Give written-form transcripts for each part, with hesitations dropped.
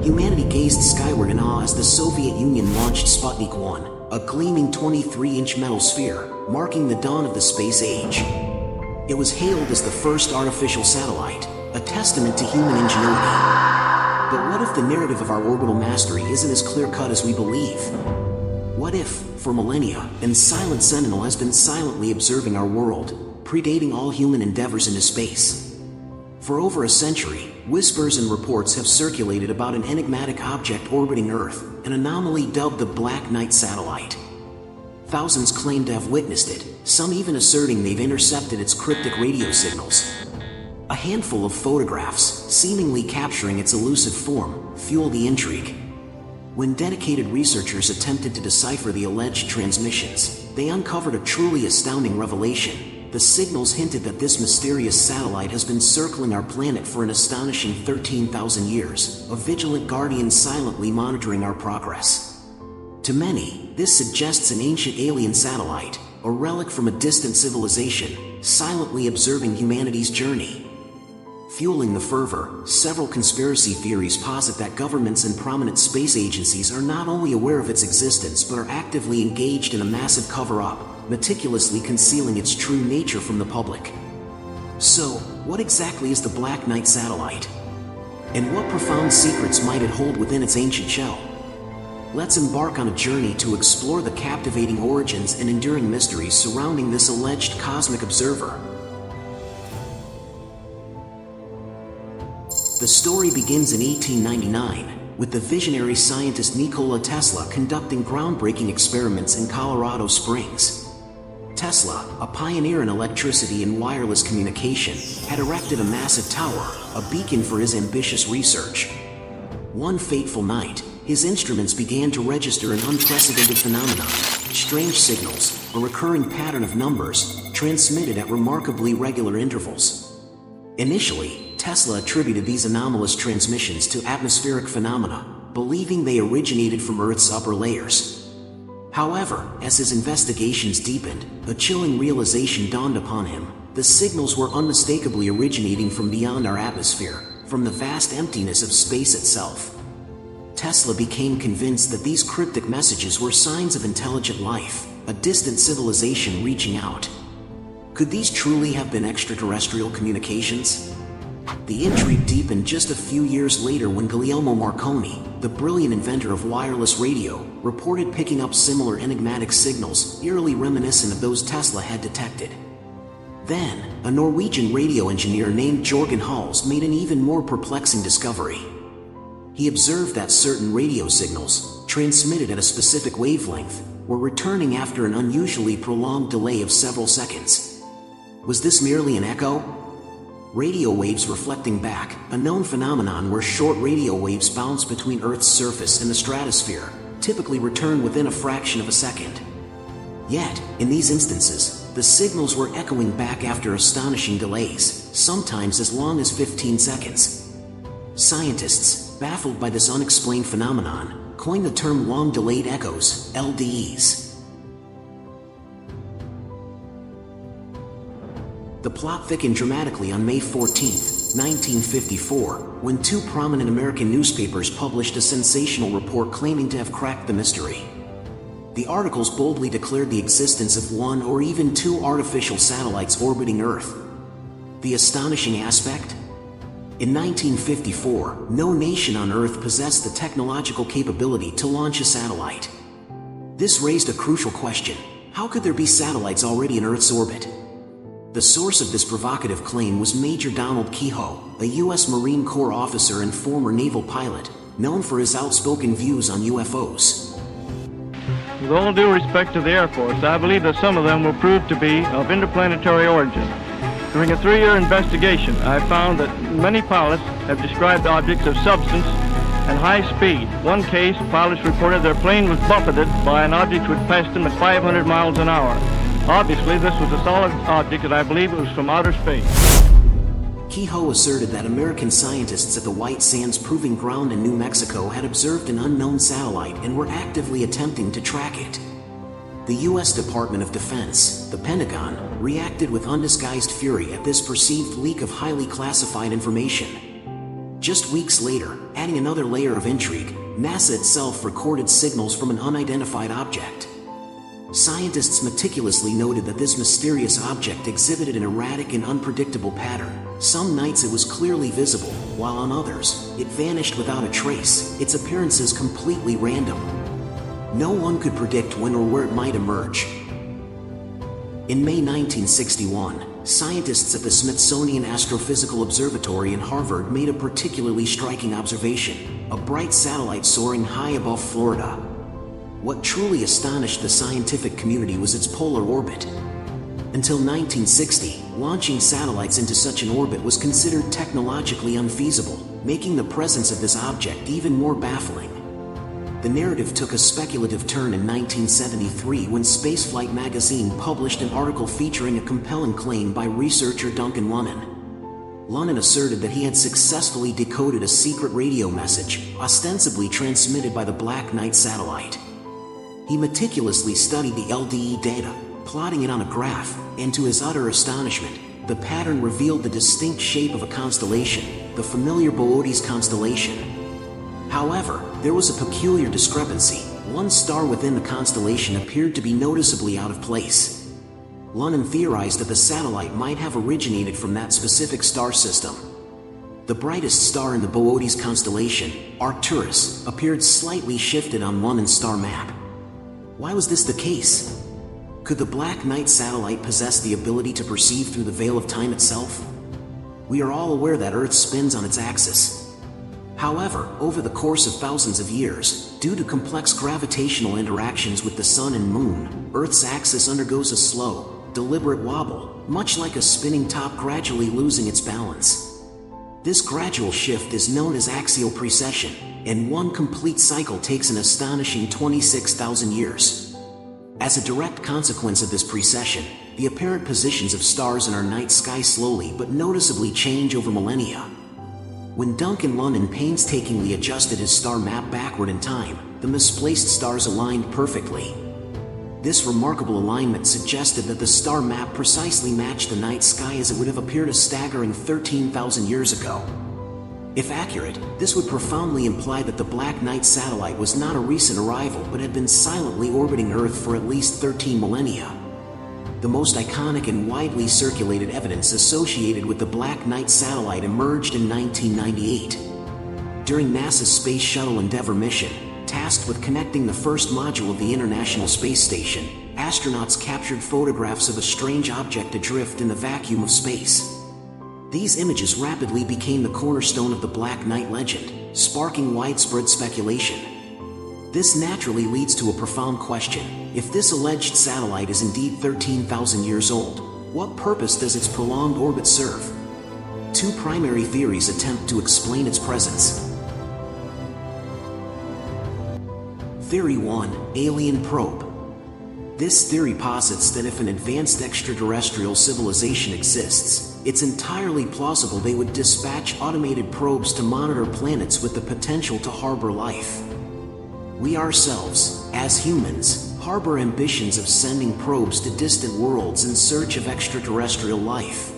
humanity gazed skyward in awe as the Soviet Union launched Sputnik 1, a gleaming 23-inch metal sphere, marking the dawn of the space age. It was hailed as the first artificial satellite, a testament to human ingenuity. But what if the narrative of our orbital mastery isn't as clear-cut as we believe? What if, for millennia, an silent sentinel has been silently observing our world, predating all human endeavors into space? For over a century, whispers and reports have circulated about an enigmatic object orbiting Earth, an anomaly dubbed the Black Knight satellite. Thousands claim to have witnessed it, some even asserting they've intercepted its cryptic radio signals. A handful of photographs, seemingly capturing its elusive form, fuel the intrigue. When dedicated researchers attempted to decipher the alleged transmissions, they uncovered a truly astounding revelation. The signals hinted that this mysterious satellite has been circling our planet for an astonishing 13,000 years, a vigilant guardian silently monitoring our progress. To many, this suggests an ancient alien satellite, a relic from a distant civilization, silently observing humanity's journey. Fueling the fervor, several conspiracy theories posit that governments and prominent space agencies are not only aware of its existence but are actively engaged in a massive cover-up, meticulously concealing its true nature from the public. So, what exactly is the Black Knight satellite? And what profound secrets might it hold within its ancient shell? Let's embark on a journey to explore the captivating origins and enduring mysteries surrounding this alleged cosmic observer. The story begins in 1899, with the visionary scientist Nikola Tesla conducting groundbreaking experiments in Colorado Springs. Tesla, a pioneer in electricity and wireless communication, had erected a massive tower, a beacon for his ambitious research. One fateful night, his instruments began to register an unprecedented phenomenon: strange signals, a recurring pattern of numbers, transmitted at remarkably regular intervals. Initially, Tesla attributed these anomalous transmissions to atmospheric phenomena, believing they originated from Earth's upper layers. However, as his investigations deepened, a chilling realization dawned upon him: the signals were unmistakably originating from beyond our atmosphere, from the vast emptiness of space itself. Tesla became convinced that these cryptic messages were signs of intelligent life, a distant civilization reaching out. Could these truly have been extraterrestrial communications? The intrigue deepened just a few years later when Guglielmo Marconi, the brilliant inventor of wireless radio, reported picking up similar enigmatic signals, eerily reminiscent of those Tesla had detected. Then, a Norwegian radio engineer named Jørgen Hals made an even more perplexing discovery. He observed that certain radio signals, transmitted at a specific wavelength, were returning after an unusually prolonged delay of several seconds. Was this merely an echo? Radio waves reflecting back, a known phenomenon where short radio waves bounce between Earth's surface and the stratosphere, typically return within a fraction of a second. Yet, in these instances, the signals were echoing back after astonishing delays, sometimes as long as 15 seconds. Scientists, baffled by this unexplained phenomenon, coined the term long-delayed echoes, LDEs. The plot thickened dramatically on May 14, 1954, when two prominent American newspapers published a sensational report claiming to have cracked the mystery. The articles boldly declared the existence of one or even two artificial satellites orbiting Earth. The astonishing aspect? In 1954, no nation on Earth possessed the technological capability to launch a satellite. This raised a crucial question: how could there be satellites already in Earth's orbit? The source of this provocative claim was Major Donald Kehoe, a U.S. Marine Corps officer and former naval pilot, known for his outspoken views on UFOs. With all due respect to the Air Force, I believe that some of them will prove to be of interplanetary origin. During a 3-year investigation, I found that many pilots have described objects of substance and high speed. One case, pilots reported their plane was buffeted by an object which passed them at 500 miles an hour. Obviously, this was a solid object, and I believe it was from outer space. Kehoe asserted that American scientists at the White Sands Proving Ground in New Mexico had observed an unknown satellite and were actively attempting to track it. The U.S. Department of Defense, the Pentagon, reacted with undisguised fury at this perceived leak of highly classified information. Just weeks later, adding another layer of intrigue, NASA itself recorded signals from an unidentified object. Scientists meticulously noted that this mysterious object exhibited an erratic and unpredictable pattern. Some nights it was clearly visible, while on others, it vanished without a trace, its appearances completely random. No one could predict when or where it might emerge. In May 1961, scientists at the Smithsonian Astrophysical Observatory in Harvard made a particularly striking observation: a bright satellite soaring high above Florida. What truly astonished the scientific community was its polar orbit. Until 1960, launching satellites into such an orbit was considered technologically unfeasible, making the presence of this object even more baffling. The narrative took a speculative turn in 1973 when Spaceflight magazine published an article featuring a compelling claim by researcher Duncan. Lunan asserted that he had successfully decoded a secret radio message, ostensibly transmitted by the Black Knight satellite. He meticulously studied the LDE data, plotting it on a graph, and to his utter astonishment, the pattern revealed the distinct shape of a constellation, the familiar Boötes constellation. However, there was a peculiar discrepancy. One star within the constellation appeared to be noticeably out of place. Lunan theorized that the satellite might have originated from that specific star system. The brightest star in the Boötes constellation, Arcturus, appeared slightly shifted on Lunan's star map. Why was this the case? Could the Black Knight satellite possess the ability to perceive through the veil of time itself? We are all aware that Earth spins on its axis. However, over the course of thousands of years, due to complex gravitational interactions with the Sun and Moon, Earth's axis undergoes a slow, deliberate wobble, much like a spinning top gradually losing its balance. This gradual shift is known as axial precession, and one complete cycle takes an astonishing 26,000 years. As a direct consequence of this precession, the apparent positions of stars in our night sky slowly but noticeably change over millennia. When Duncan painstakingly adjusted his star map backward in time, the misplaced stars aligned perfectly. This remarkable alignment suggested that the star map precisely matched the night sky as it would have appeared a staggering 13,000 years ago. If accurate, this would profoundly imply that the Black Knight satellite was not a recent arrival but had been silently orbiting Earth for at least 13 millennia. The most iconic and widely circulated evidence associated with the Black Knight satellite emerged in 1998. During NASA's Space Shuttle Endeavour mission, tasked with connecting the first module of the International Space Station, astronauts captured photographs of a strange object adrift in the vacuum of space. These images rapidly became the cornerstone of the Black Knight legend, sparking widespread speculation. This naturally leads to a profound question. If this alleged satellite is indeed 13,000 years old, what purpose does its prolonged orbit serve? Two primary theories attempt to explain its presence. Theory 1: Alien probe. This theory posits that if an advanced extraterrestrial civilization exists, it's entirely plausible they would dispatch automated probes to monitor planets with the potential to harbor life. We ourselves, as humans, harbor ambitions of sending probes to distant worlds in search of extraterrestrial life.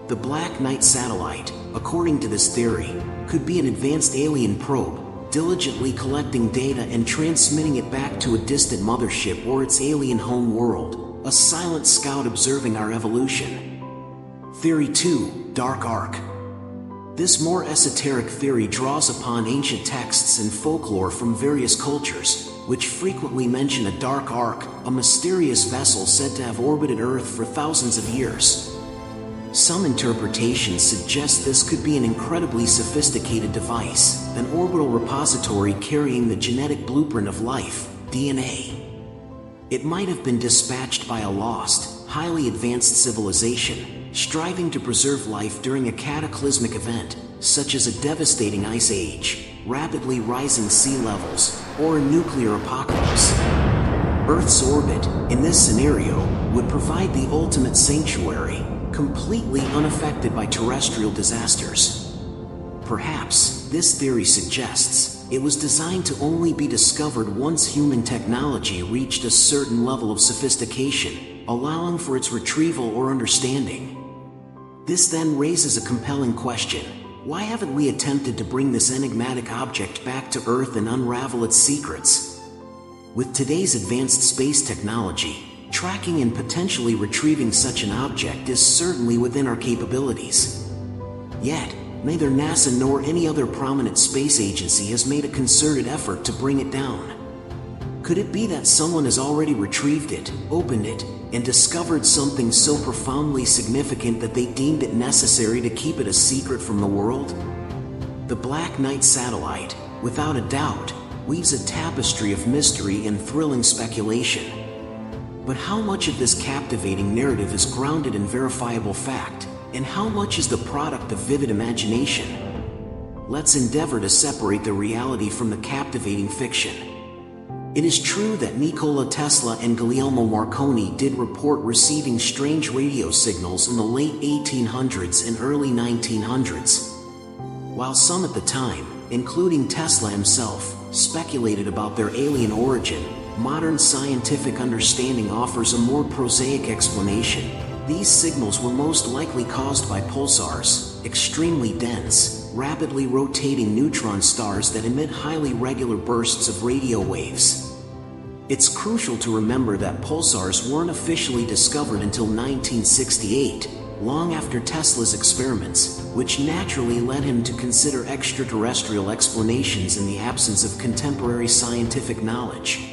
The Black Knight satellite, according to this theory, could be an advanced alien probe, diligently collecting data and transmitting it back to a distant mothership or its alien home world, a silent scout observing our evolution. Theory 2: Dark Ark. This more esoteric theory draws upon ancient texts and folklore from various cultures, which frequently mention a dark ark, a mysterious vessel said to have orbited Earth for thousands of years. Some interpretations suggest this could be an incredibly sophisticated device, an orbital repository carrying the genetic blueprint of life, DNA. It might have been dispatched by a lost, highly advanced civilization, striving to preserve life during a cataclysmic event, such as a devastating ice age, rapidly rising sea levels, or a nuclear apocalypse. Earth's orbit, in this scenario, would provide the ultimate sanctuary, completely unaffected by terrestrial disasters. Perhaps, this theory suggests, it was designed to only be discovered once human technology reached a certain level of sophistication, allowing for its retrieval or understanding. This then raises a compelling question. why haven't we attempted to bring this enigmatic object back to Earth and unravel its secrets? With today's advanced space technology, tracking and potentially retrieving such an object is certainly within our capabilities. Yet, neither NASA nor any other prominent space agency has made a concerted effort to bring it down. Could it be that someone has already retrieved it, opened it, and discovered something so profoundly significant that they deemed it necessary to keep it a secret from the world? The Black Knight satellite, without a doubt, weaves a tapestry of mystery and thrilling speculation. But how much of this captivating narrative is grounded in verifiable fact, and how much is the product of vivid imagination? Let's endeavor to separate the reality from the captivating fiction. It is true that Nikola Tesla and Guglielmo Marconi did report receiving strange radio signals in the late 1800s and early 1900s. While some at the time, including Tesla himself, speculated about their alien origin, modern scientific understanding offers a more prosaic explanation. These signals were most likely caused by pulsars, extremely dense, rapidly rotating neutron stars that emit highly regular bursts of radio waves. It's crucial to remember that pulsars weren't officially discovered until 1968, long after Tesla's experiments, which naturally led him to consider extraterrestrial explanations in the absence of contemporary scientific knowledge.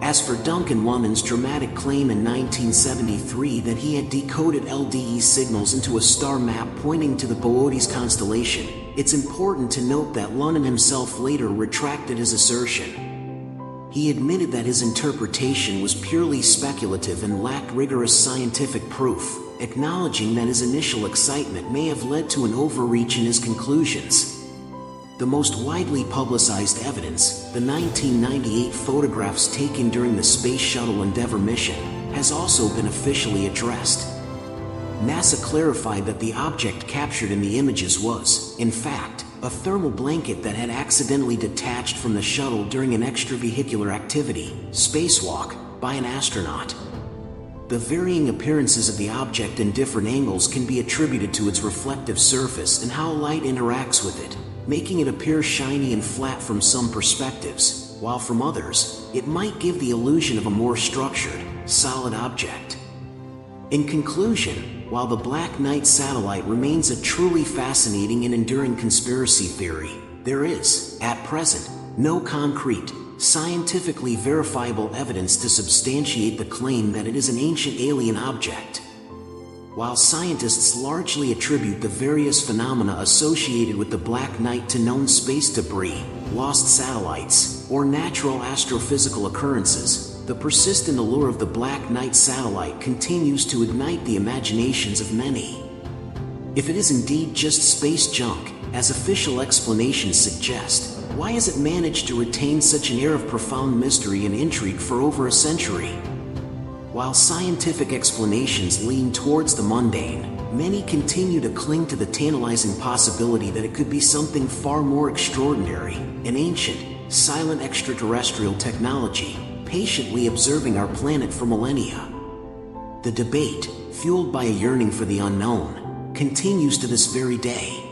As for Duncan Lunan's dramatic claim in 1973 that he had decoded LDE signals into a star map pointing to the Boötes constellation, it's important to note that Lunan himself later retracted his assertion. He admitted that his interpretation was purely speculative and lacked rigorous scientific proof, acknowledging that his initial excitement may have led to an overreach in his conclusions. The most widely publicized evidence, the 1998 photographs taken during the Space Shuttle Endeavour mission, has also been officially addressed. NASA clarified that the object captured in the images was, in fact, a thermal blanket that had accidentally detached from the shuttle during an extravehicular activity, spacewalk, by an astronaut. The varying appearances of the object in different angles can be attributed to its reflective surface and how light interacts with it, making it appear shiny and flat from some perspectives, while from others, it might give the illusion of a more structured, solid object. In conclusion, while the Black Knight satellite remains a truly fascinating and enduring conspiracy theory, there is, at present, no concrete, scientifically verifiable evidence to substantiate the claim that it is an ancient alien object. While scientists largely attribute the various phenomena associated with the Black Knight to known space debris, lost satellites, or natural astrophysical occurrences, the persistent allure of the Black Knight satellite continues to ignite the imaginations of many. If it is indeed just space junk, as official explanations suggest, why has it managed to retain such an air of profound mystery and intrigue for over a century? While scientific explanations lean towards the mundane, many continue to cling to the tantalizing possibility that it could be something far more extraordinary, an ancient, silent extraterrestrial technology, patiently observing our planet for millennia. The debate, fueled by a yearning for the unknown, continues to this very day.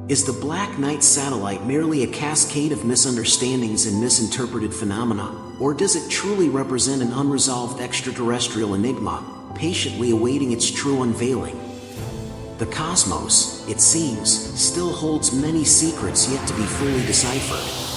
Is the Black Knight satellite merely a cascade of misunderstandings and misinterpreted phenomena, or does it truly represent an unresolved extraterrestrial enigma, patiently awaiting its true unveiling? The cosmos, it seems, still holds many secrets yet to be fully deciphered.